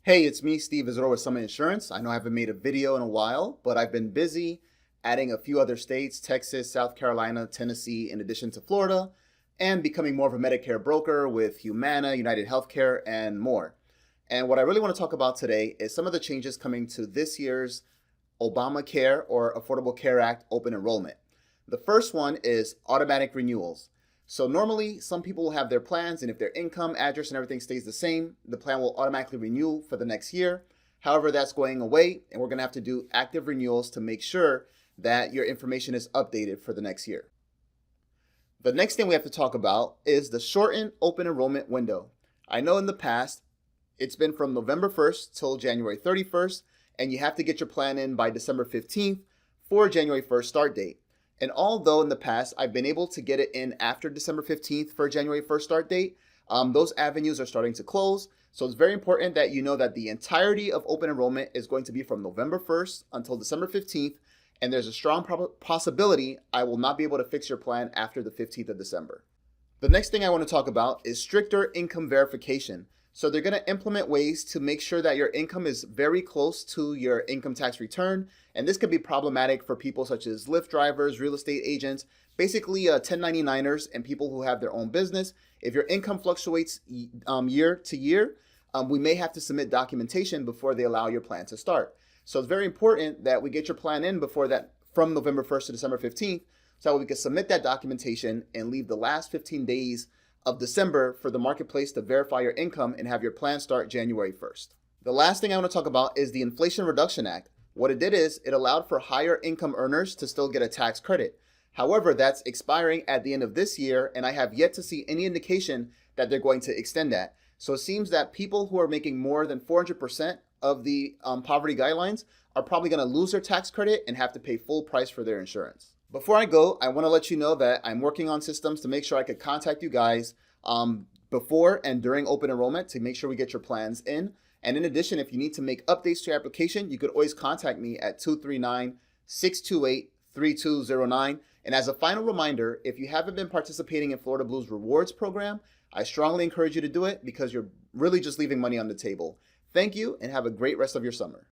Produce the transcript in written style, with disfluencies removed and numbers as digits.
Hey, it's me, Steve Isidor with Summit Insurance. I know I haven't made a video in a while, but I've been busy adding a few other states, Texas, South Carolina, Tennessee, in addition to Florida, and becoming more of a Medicare broker with Humana, UnitedHealthCare, and more. And what I really want to talk about today is some of the changes coming to this year's Obamacare or Affordable Care Act open enrollment. The first one is automatic renewals. So normally some people will have their plans, and if their income, address, and everything stays the same, the plan will automatically renew for the next year. However, that's going away, and we're going to have to do active renewals to make sure that your information is updated for the next year. The next thing we have to talk about is the shortened open enrollment window. I know in the past, it's been from November 1st till January 31st, and you have to get your plan in by December 15th for January 1st start date. And although in the past I've been able to get it in after December 15th for January 1st start date, those avenues are starting to close. So it's very important that you know that the entirety of open enrollment is going to be from November 1st until December 15th. And there's a strong possibility I will not be able to fix your plan after the 15th of December. The next thing I want to talk about is stricter income verification. So they're going to implement ways to make sure that your income is very close to your income tax return. And this could be problematic for people such as Lyft drivers, real estate agents, basically 1099ers and people who have their own business. If your income fluctuates year to year, we may have to submit documentation before they allow your plan to start. So it's very important that we get your plan in before that, from November 1st to December 15th, so we can submit that documentation and leave the last 15 days of December for the marketplace to verify your income and have your plan start January 1st. The last thing I want to talk about is the Inflation Reduction Act. What it did is it allowed for higher income earners to still get a tax credit. However, that's expiring at the end of this year, and I have yet to see any indication that they're going to extend that. So it seems that people who are making more than 400% of the poverty guidelines are probably going to lose their tax credit and have to pay full price for their insurance. Before I go, I want to let you know that I'm working on systems to make sure I could contact you guys before and during open enrollment to make sure we get your plans in. And in addition, if you need to make updates to your application, you could always contact me at 239-628-3209. And as a final reminder, if you haven't been participating in Florida Blue's rewards program, I strongly encourage you to do it because you're really just leaving money on the table. Thank you and have a great rest of your summer.